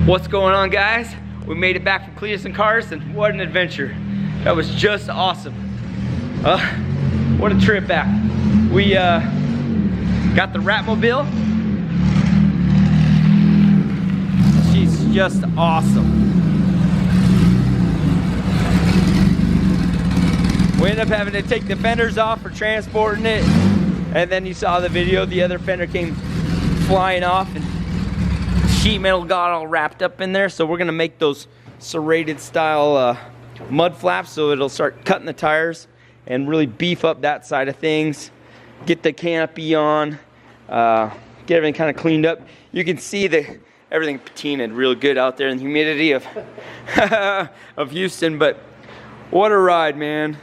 What's going on, guys? We made it back from Cleetus and Cars, and what an adventure. That was just awesome. What a trip back. We got the Ratmobile. She's just awesome. We ended up having to take the fenders off for transporting it, and then you saw the video, the other fender came flying off and sheet metal got all wrapped up in there. So we're gonna make those serrated style mud flaps, so it'll start cutting the tires and really beef up that side of things. Get the canopy on, get everything kind of cleaned up. You can see that everything patinaed real good out there in the humidity of of Houston, but what a ride, man.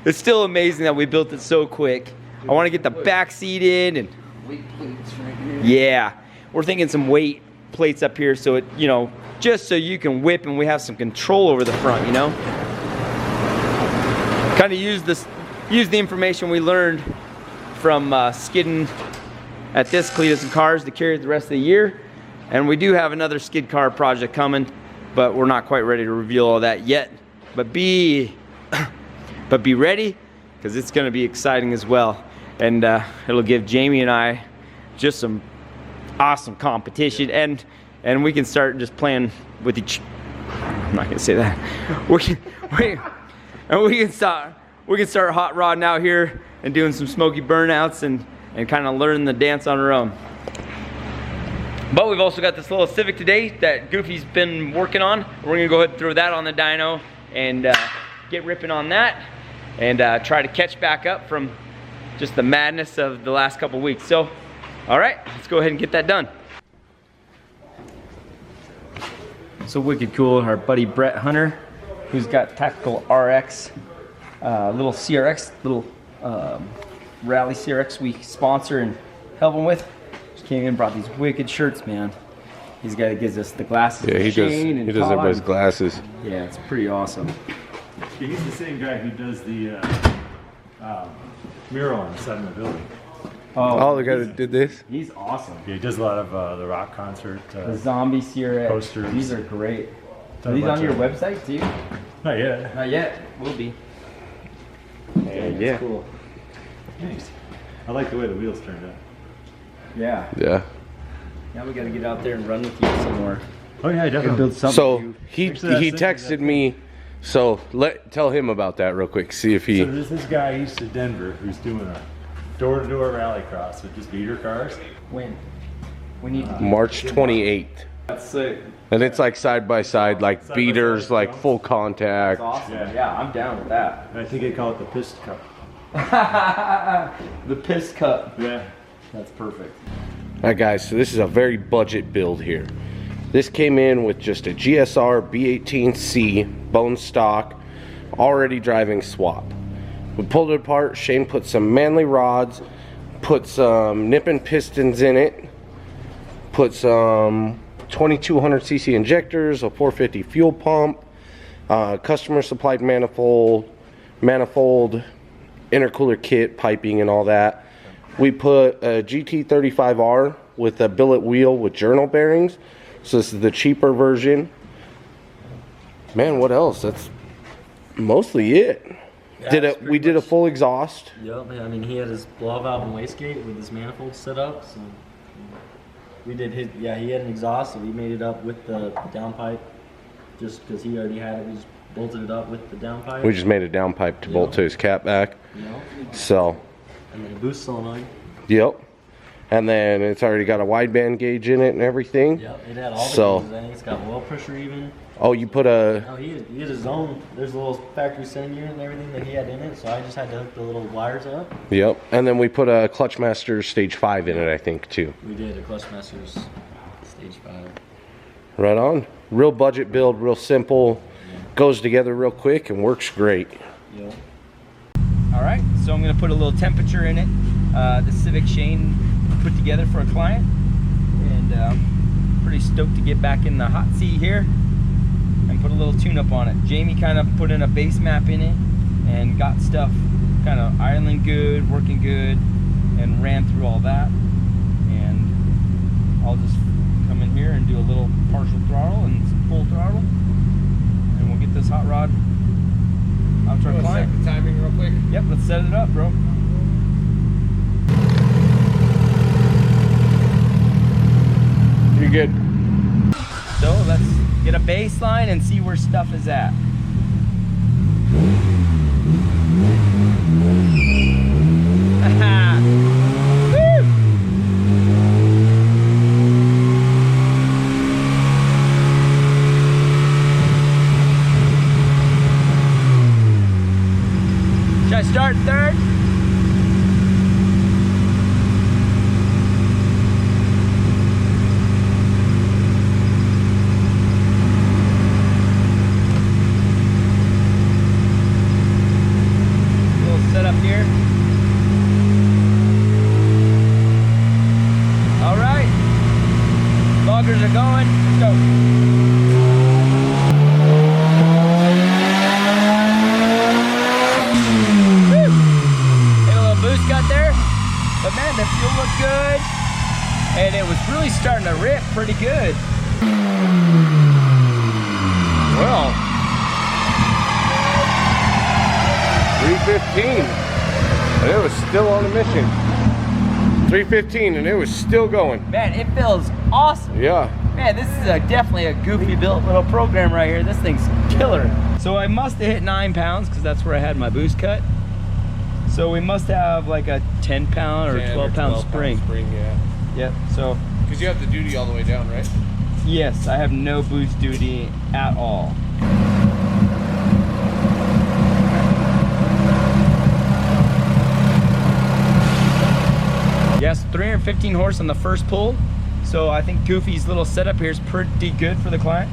It's still amazing that we built it so quick. I want to get the back seated and weight plates right here. Yeah, we're thinking some weight plates up here, so it, you know, just so you can whip and we have some control over the front, you know. Kind of use the information we learned from skidding at this Cleetus and Cars to carry it the rest of the year. And we do have another skid car project coming, but we're not quite ready to reveal all that yet. But be ready, because it's going to be exciting as well, and it'll give Jamie and I just some awesome competition, and we can start just playing with each. I'm not gonna say that. We can start hot rodding out here and doing some smoky burnouts and kind of learning the dance on our own. But we've also got this little Civic today that Goofy's been working on. We're gonna go ahead and throw that on the dyno and get ripping on that and try to catch back up from just the madness of the last couple weeks. So, all right, let's go ahead and get that done. So wicked cool, our buddy Brett Hunter, who's got Tactical RX, little CRX, little rally CRX we sponsor and help him with. Just came in and brought these wicked shirts, man. He's got, gives us the glasses. Yeah, he does everybody's glasses. Yeah, it's pretty awesome. Yeah, he's the same guy who does the mural on the side of the building. Oh, the guy that did this? He's awesome. Yeah, he does a lot of the rock concert The zombie CRX posters. These are great. Are these on your website too? Not yet. Not yet. Will be. Yeah. Cool. Nice. I like the way the wheels turned out. Yeah. Yeah. Now we got to get out there and run with you somewhere. Oh yeah, definitely. Build something. So he Actually, texted me. So tell him about that real quick. See if he. So there's this guy east of Denver who's doing a door-to-door rallycross with just beater cars. When? We need to March 28th. That's sick. And it's like side by side, like Side by beaters, side, like you know? full contact. That's awesome. Yeah. Yeah, I'm down with that. And I think they call it the Pist Cup. The piss cup. Yeah. That's perfect. Alright guys, so this is a very budget build here. This came in with just a GSR B18C bone stock, already driving swap. We pulled it apart. Shane put some Manley rods, put some nippon pistons in it, put some 2200cc injectors, a 450 fuel pump, customer supplied manifold, intercooler kit, piping and all that. We put a GT35R with a billet wheel with journal bearings. So this is the cheaper version. Man, what else? That's mostly it. Yeah, We did a full exhaust. Yep, I mean, he had his blow valve and wastegate with his manifold set up, so we did his, yeah, he had an exhaust, so we made it up with the downpipe, just because he already had it, we just bolted it up with the downpipe. We just made a downpipe to bolt to his cat back. You know, So, and then a boost solenoid. yep. And then it's already got a wideband gauge in it and everything. Yep, it had all the So- gauges in it. It's got oil pressure even. Oh, you put a... No, he had his own, there's a little factory sending unit and everything that he had in it, so I just had to hook the little wires up. Yep. And then we put a Clutchmaster Stage 5 in it, I think, too. We did a Clutchmasters Stage 5. Right on. Real budget build, real simple. Goes together real quick and works great. Yep. All right, so I'm gonna put a little temperature in it. The Civic Shane put together for a client, and pretty stoked to get back in the hot seat here and put a little tune-up on it. Jamie kind of put in a base map in it and got stuff kind of idling good, working good, and ran through all that. And I'll just come in here and do a little partial throttle and some full throttle, and we'll get this hot rod out to our client. Set the timing real quick. Yep, let's set it up, bro. You're good. So let's get a baseline and see where stuff is at. Should I start third? Little setup here. All right, loggers are going. Let's go. Got there, but man, the fuel looked good, and it was really starting to rip pretty good. Well, 315, and it was still on the mission. 315, and it was still going. Man, it feels awesome. Yeah. Man, this is definitely a goofy built little program right here. This thing's killer. So I must have hit 9 pounds because that's where I had my boost cut. So we must have like a 10 pound or 12 pound spring. Yeah. Yep, so. Because you have the duty all the way down, right? Yes, I have no boost duty at all. Yes, 315 horse on the first pull. So I think Goofy's little setup here is pretty good for the client.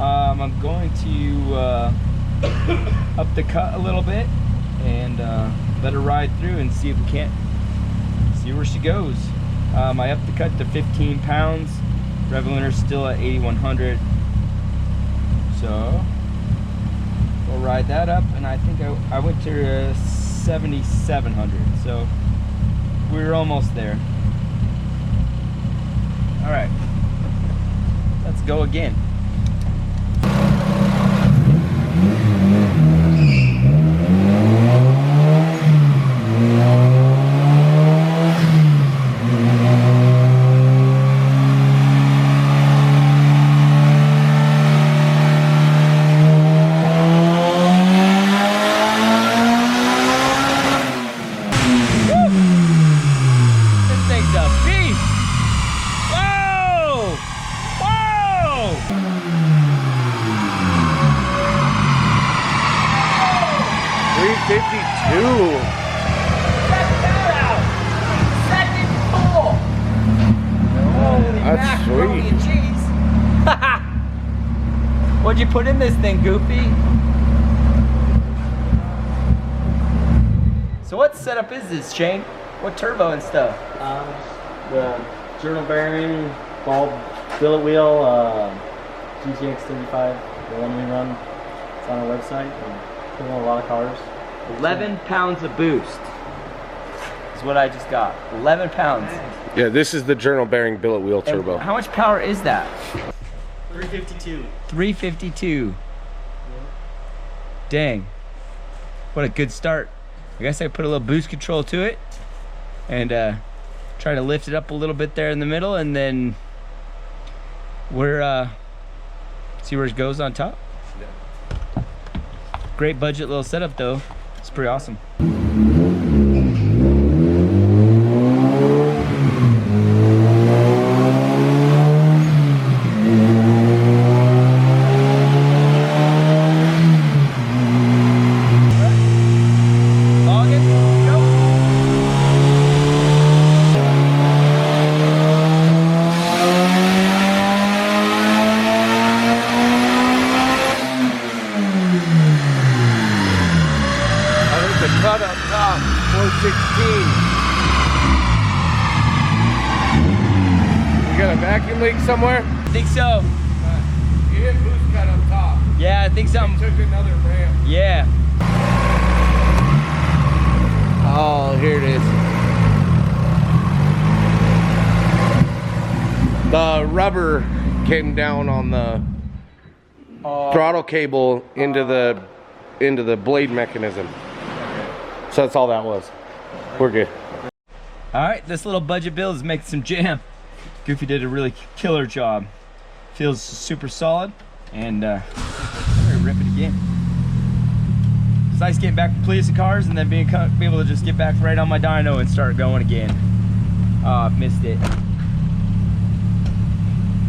I'm going to up the cut a little bit and let her ride through and see if we can't see where she goes. I upped the cut to 15 pounds. Rev limiters still at 8100. So we'll ride that up, and I think I went to 7700. So we're almost there. All right, let's go again. That's sweet. What'd you put in this thing, Goofy? So what setup is this, Shane? What turbo and stuff? The journal bearing, ball billet wheel, GTX 35, the one we run. It's on our website. We put on a lot of cars. 11 pounds of boost is what I just got. 11 pounds. Yeah, this is the journal bearing billet wheel turbo. And how much power is that? 352. 352. Dang. What a good start. I guess I put a little boost control to it and try to lift it up a little bit there in the middle, and then we're see where it goes on top. Great budget little setup though. It's pretty awesome. Cut up top, 416. You got a vacuum leak somewhere? I think so. You hit boost cut up top. Yeah, I think something. Took another ramp. Yeah. Oh, here it is. The rubber came down on the throttle cable into the blade mechanism. So that's all that was. We're good. All right, this little budget build is making some jam. Goofy did a really killer job. Feels super solid, and I'm gonna rip it again. It's nice getting back to Cleetus cars and then be able to just get back right on my dyno and start going again. Oh, I've missed it.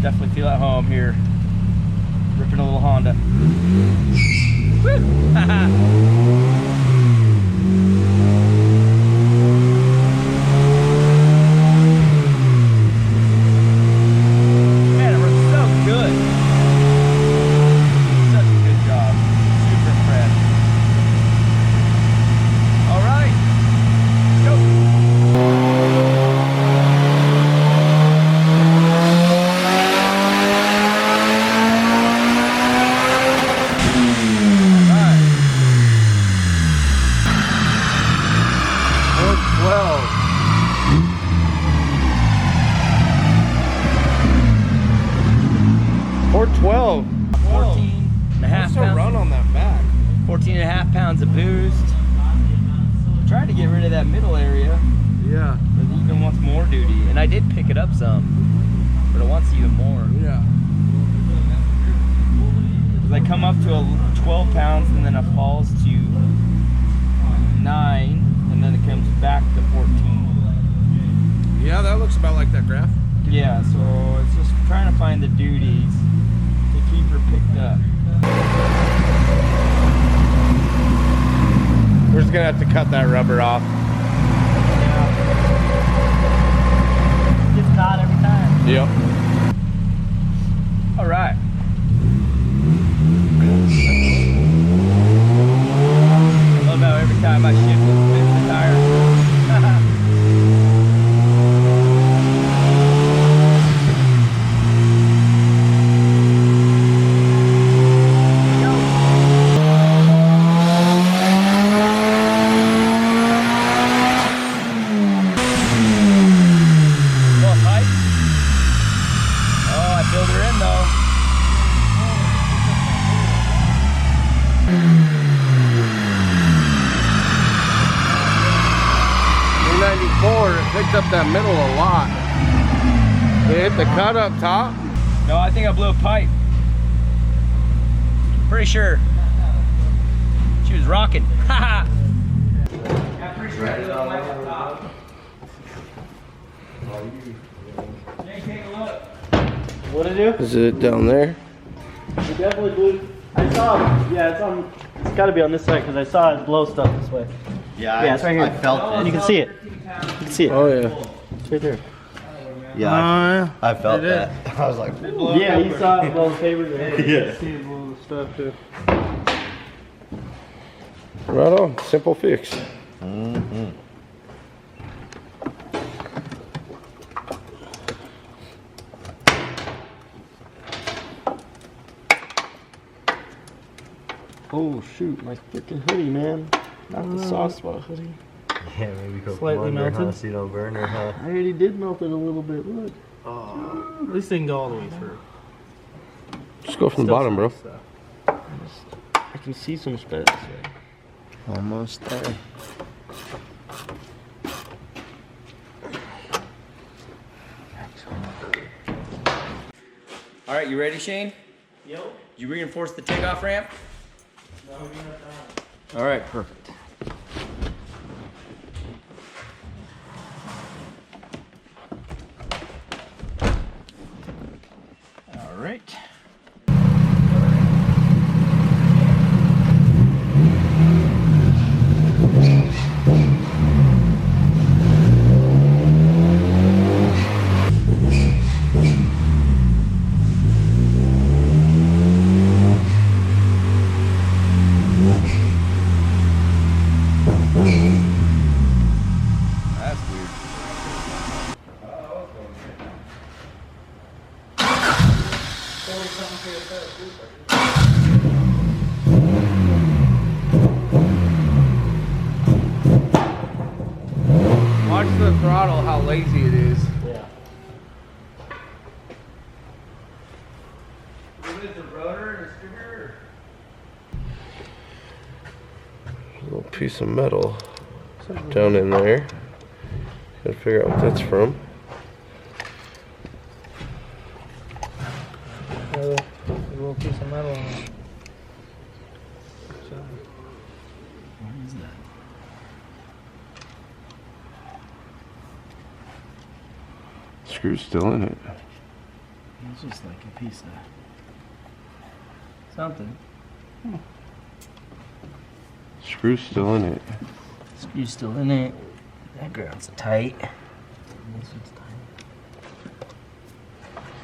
Definitely feel at home here. Ripping a little Honda. Woo! Of boost. Tried to get rid of that middle area. Yeah. But it even wants more duty. And I did pick it up some, but it wants even more. Yeah. I come up to 12 pounds and then it falls to 9 and then it comes back to 14. Yeah, that looks about like that graph. Yeah, so it's just trying to find the duties to keep her picked up. We're just gonna have to cut that rubber off. Yeah. Gets caught every time. Yep. All right. I love how every time I shift it spins the tire. Picked up that middle a lot. They hit the cut up top. No, I think I blew a pipe. Pretty sure. She was rocking. Haha. What'd it do? Is it down there? It definitely blew. I saw it. Yeah, it's on. It's got to be on this side because I saw it blow stuff this way. Yeah, it's right here. I felt it. You can see it. You can see it. Oh yeah. It's right there. Yeah, I felt that. I was like, Yeah, you saw it blow the paper. Yeah. See it blow the stuff too. Right on. Simple fix. Oh shoot, my freaking hoodie, man. Not the soft spot hoodie. yeah, maybe go Slightly from under, melted. huh, so you don't burn her, huh? I already did melt it a little bit, look. Oh. At least didn't go all the way through. Just go from the bottom, bro. I can see some spits. Almost there. All right, you ready, Shane? Yep. Did you reinforce the takeoff ramp? No, we're not done. All right, perfect. All right. That's weird. Watch the throttle, how lazy it is. Yeah. with the rotor and distributor? A little piece of metal down in there. Gotta figure out what that's from. A little piece of metal on it. What is that? Screw's still in it. It's just like a piece of something. Screw's still in it. Screw's still in it. That ground's tight. This one's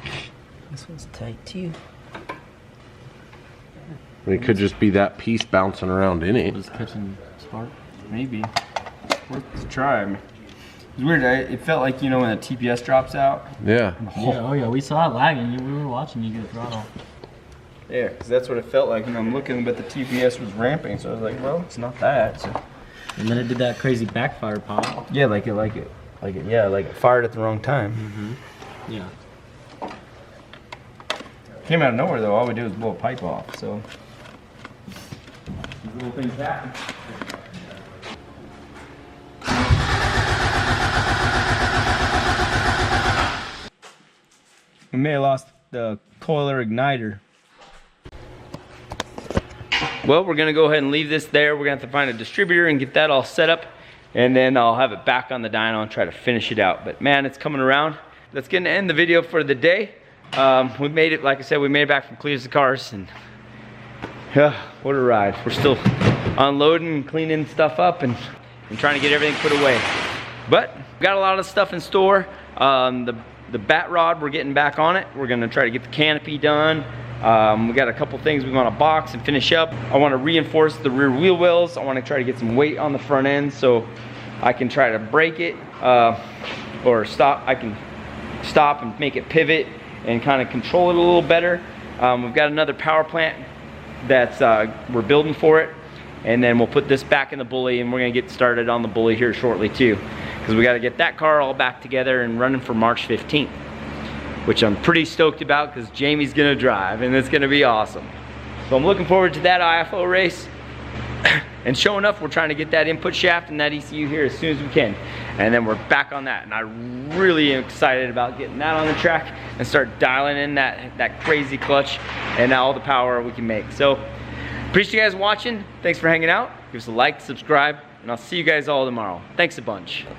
tight. This one's tight too. I mean, it could just be that piece bouncing around in it. Just catching spark. Maybe. Worth a try. I mean, it's weird. It felt like, you know, when the TPS drops out. Yeah. Yeah, oh yeah, we saw it lagging. We were watching you get throttle. Yeah, because that's what it felt like. You know, I'm looking, but the TPS was ramping, so I was like, well, it's not that. So. And then it did that crazy backfire pop. Yeah, like it fired at the wrong time. Yeah. Came out of nowhere though. All we did was blow a pipe off. So these little things happen. We may have lost the coiler igniter. Well, we're gonna go ahead and leave this there. We're gonna have to find a distributor and get that all set up, and then I'll have it back on the dyno and try to finish it out. But man, it's coming around. That's gonna end the video for the day. We made it, like I said, we made it back from Cleetus Cars, and what a ride. We're still unloading and cleaning stuff up and trying to get everything put away. But we got a lot of stuff in store. The bat rod, we're getting back on it. We're gonna try to get the canopy done. We got a couple things we want to box and finish up. I want to reinforce the rear wheel wells. I want to try to get some weight on the front end so I can try to brake it or stop. I can stop and make it pivot and kind of control it a little better. We've got another power plant that's we're building for it, and then we'll put this back in the bully, and we're gonna get started on the bully here shortly too, because we got to get that car all back together and running for March 15th. Which I'm pretty stoked about because Jamie's gonna drive and it's gonna be awesome. So I'm looking forward to that IFO race. And Sho'nuff, we're trying to get that input shaft and that ECU here as soon as we can. And then we're back on that. And I really am excited about getting that on the track and start dialing in that crazy clutch and all the power we can make. So appreciate you guys watching. Thanks for hanging out. Give us a like, subscribe, and I'll see you guys all tomorrow. Thanks a bunch.